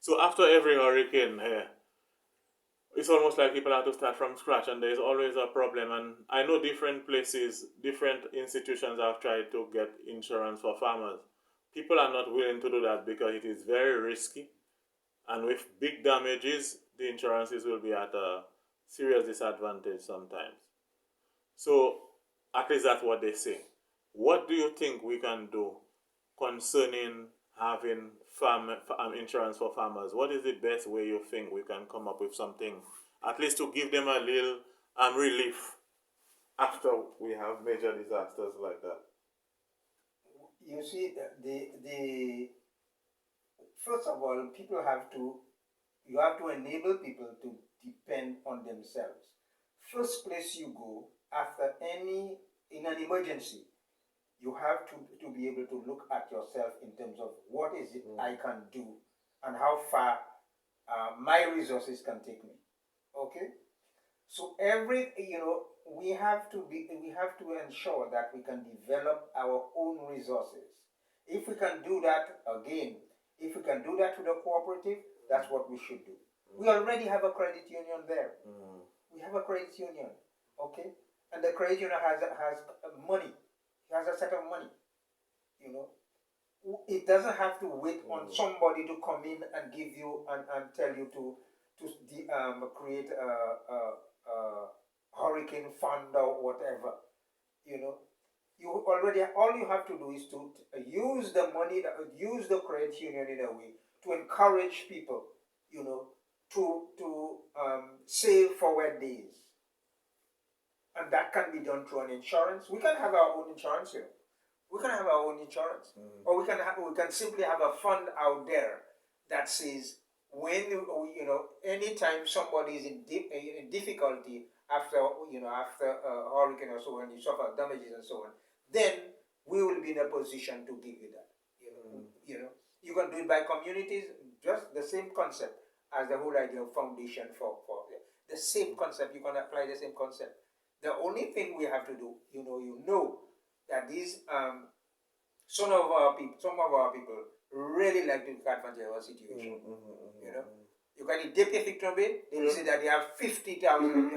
So after every hurricane here, it's almost like people have to start from scratch, and there's always a problem. And I know different places, different institutions have tried to get insurance for farmers. People are not willing to do that because it is very risky, and with big damages, the insurances will be at a serious disadvantage sometimes. So at least that's what they say. What do you think we can do concerning having insurance for farmers? What is the best way you think we can come up with something, at least to give them a little relief after we have major disasters like that? You see, the first of all, people have to, you have to enable people to depend on themselves. First place you go after any, in an emergency, you have to be able to look at yourself in terms of what is it I can do and how far my resources can take me. Okay? So we have to ensure that we can develop our own resources. If we can do that, again, if we can do that to the cooperative, that's what we should do. We already have a credit union there. We have a credit union, okay? And the credit union has money. It has a set of money, you know. It doesn't have to wait on somebody to come in and give you and tell you to create a hurricane fund or whatever. You know, you already, all you have to do is to use the money, use the credit union in a way to encourage people, you know, to save for wet days, and that can be done through an insurance. We can have our own insurance here. We can have our own insurance, or we can simply have a fund out there that says when anytime somebody is in difficulty after after a hurricane or so, and you suffer damages and so on, then we will be in a position to give you that. You can do it by communities, just the same concept as the whole idea of foundation for the same concept. You can apply the same concept. The only thing we have to do, that these some of our people really like to take advantage of our situation. You can dip your finger they will say that they have 50,000,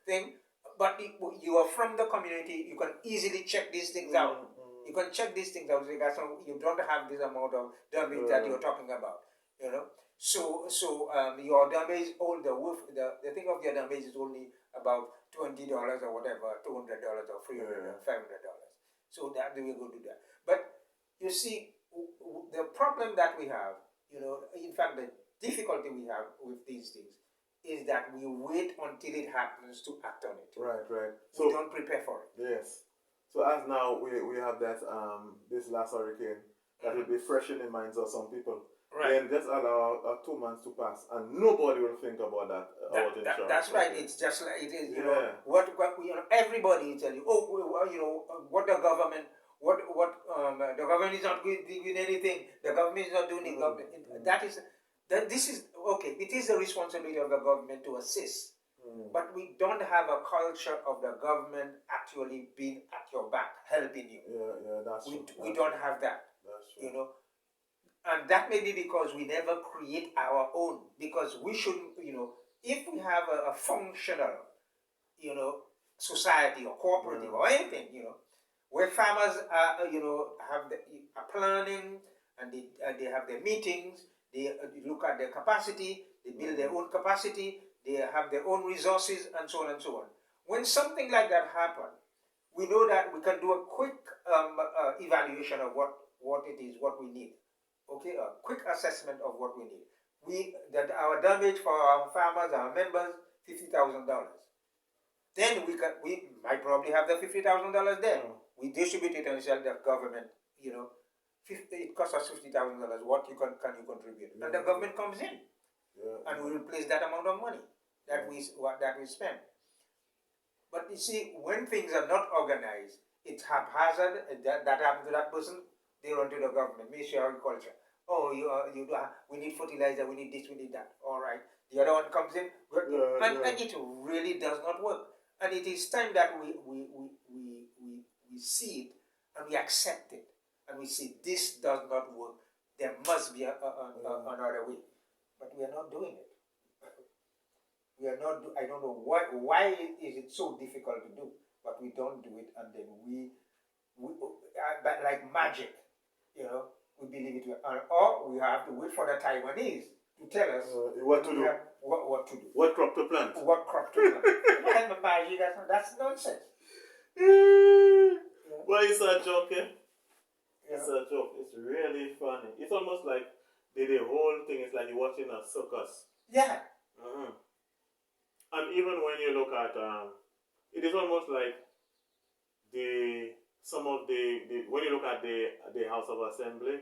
thing. But you are from the community, you can easily check these things out. You can check these things out. You don't have this amount of damage that you're talking about. So your damage, all the thing of your damage is only about $20 or whatever, $200 or $300 or $500. So that we will do that. But you see, the problem that we have, in fact, the difficulty we have with these things is that we wait until it happens to act on it. Right. So we don't prepare for it. Yes. So as now we have that this last hurricane that will be fresh in the minds of some people. Right. Then just allow 2 months to pass, and nobody will think about that. That's right. It's just like it is. What everybody tell you. What the government. What the government is not doing anything. The government is not doing it. This is okay. It is the responsibility of the government to assist. But we don't have a culture of the government actually being at your back, helping you. That's true. We don't have that. That's true. And that may be because we never create our own. Because we should, if we have a functional, society or cooperative or anything, where farmers are, are planning, and they have their meetings, they look at their capacity, they build their own capacity, they have their own resources, and so on and so on. When something like that happens, we know that we can do a quick evaluation of what it is, what we need. Okay, a quick assessment of what we need. That our damage for our farmers, our members, $50,000. Then we might probably have the $50,000 there. We distribute it and sell the government. It costs us $50,000. What can you contribute? And the government comes in, and we replace that amount of money that we spend. But you see, when things are not organized, it's haphazard. That happens to that person. They run to the government, Ministry of Agriculture. Oh, we need fertilizer, we need this, we need that. All right. The other one comes in, and it really does not work. And it is time that we see it and we accept it. And we say, this does not work. There must be another way, but we are not doing it. We are not. I don't know what. Why is it so difficult to do? But we don't do it, and then but like magic, you know, we believe it, or we have to wait for the Taiwanese to tell us what to do. What to do. What crop to plant. What crop to plant. And the magic, that's nonsense. Well, it's a joke, eh? It's a joke. It's really funny. It's almost like the whole thing is like you're watching a circus. Yeah. And even when you look at, it is almost like some of the when you look at the House of Assembly,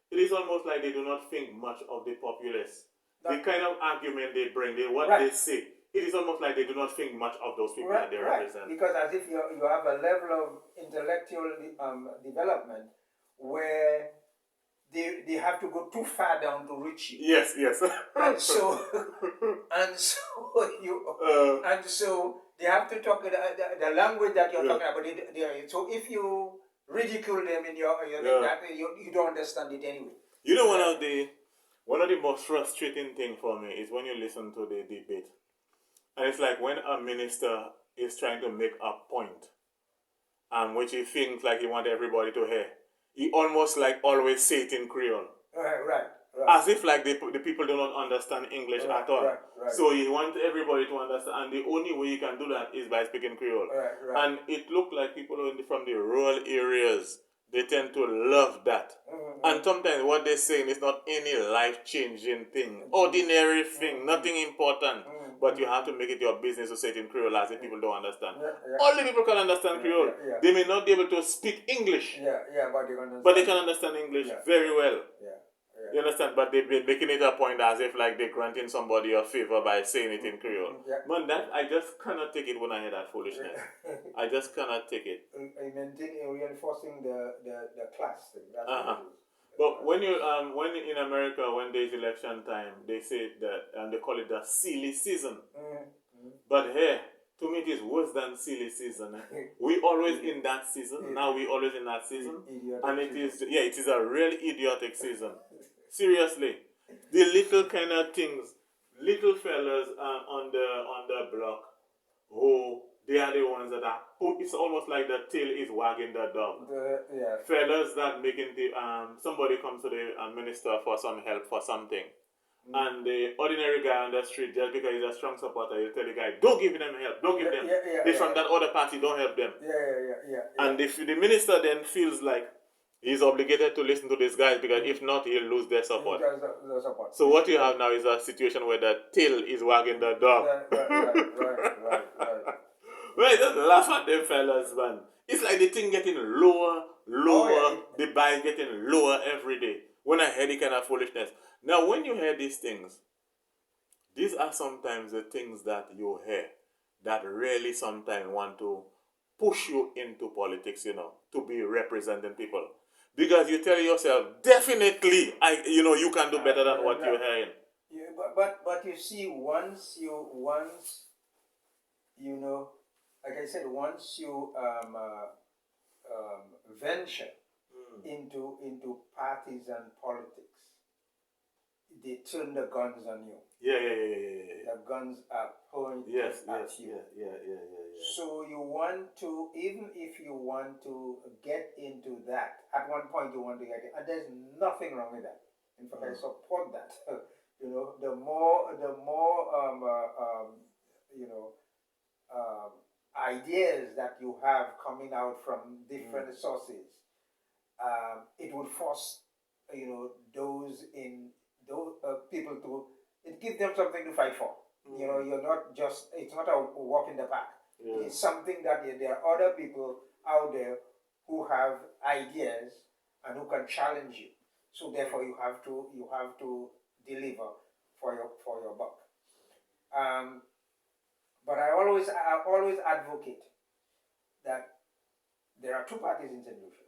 it is almost like they do not think much of the populace. The kind of argument they bring, what they say, it is almost like they do not think much of those people that they represent. Because as if you have a level of intellectual development where they have to go too far down to reach you. Yes. And so they have to talk the language that you're talking about. So if you ridicule them in your you don't understand it anyway. You know, one of the most frustrating thing for me is when you listen to the debate, and it's like when a minister is trying to make a point, which he thinks like he wants everybody to hear, he almost like always say it in Creole. Right. As if like the people do not understand English at all. Right. So he wants everybody to understand, and the only way you can do that is by speaking Creole. Right. And it looked like people from the rural areas, they tend to love that. And sometimes what they're saying is not any life-changing thing, ordinary thing, nothing important. But you have to make it your business to say it in Creole as if people don't understand. Only people can understand Creole. They may not be able to speak English. But they can understand English very well. You understand? But they're making it a point as if like they're granting somebody a favor by saying it in Creole. Man, that I just cannot take it when I hear that foolishness. I just cannot take it. Reinforcing the class thing. But when in America, when there's election time, they say that, and they call it the silly season. But here, to me, it is worse than silly season. We always in that season. Now we always in that season, and it is a really idiotic season. Seriously, the little kind of things, little fellas on the block, who they are the ones that are. It's almost like the tail is wagging the dog. Fellas that making somebody comes to the minister for some help for something. And the ordinary guy on the street, just because he's a strong supporter, he'll tell the guy, don't give them help, don't give them. They're from that other party, don't help them. And if the minister then feels like he's obligated to listen to these guys, because if not, he'll lose their support. So what you have now is a situation where the tail is wagging the dog. Right. Well, just laugh at them fellas, man. It's like the thing getting lower, the buy getting lower every day. When I hear the kind of foolishness. Now, when you hear these things, these are sometimes the things that you hear that really sometimes want to push you into politics, to be representing people. Because you tell yourself, definitely, you can do better than what you're hearing. But you see, once like I said, once you venture into parties and politics, they turn the guns on you. The guns are pointed at you. So you want to, even if you want to get into that, at one point you want to get it, and there's nothing wrong with that. In fact, I support that. The more ideas that you have coming out from different sources, it would force those people to, it gives them something to fight for. You're not just, it's not a walk in the park. It's something that there are other people out there who have ideas and who can challenge you. So therefore you have to deliver for your buck. But I always advocate that there are two parties in St. Lucia,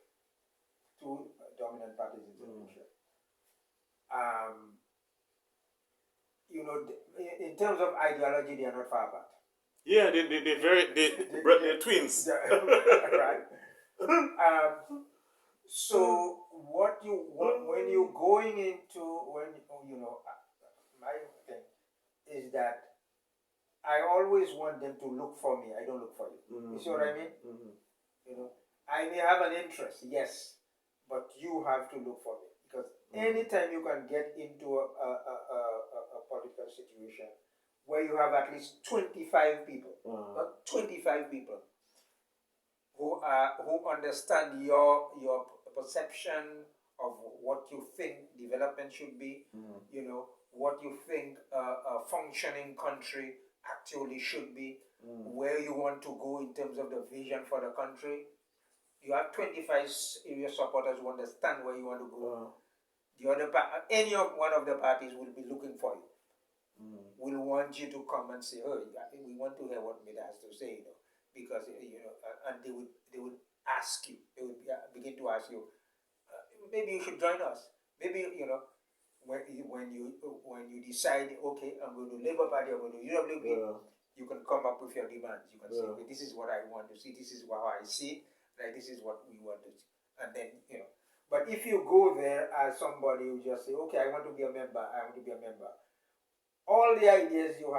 two dominant parties in St. Lucia. In terms of ideology, they are not far apart. Yeah, they're twins. Right. So what you want when you're going into when you know my thing is that I always want them to look for me. I don't look for you. You see what I mean? You know, I may have an interest, yes, but you have to look for me because anytime you can get into a political situation where you have at least 25 people, 25 people who understand your perception of what you think development should be, you know, what you think a functioning country actually should be, where you want to go in terms of the vision for the country. You have 25 area supporters who understand where you want to go. The other any of one of the parties will be looking for you. Will want you to come and say, "Oh, we want to hear what Mida has to say," you know, because you know, and they would ask you, they would begin to ask you, maybe you should join us. Maybe you know, when you decide, okay, I'm going to Labour Party, I'm going to UWP, you can come up with your demands. You can say, okay, this is what I want to see. This is how I see it. Like this is what we want to see. And then you know. But if you go there as somebody who just say, okay, I want to be a member, I want to be a member, all the ideas you have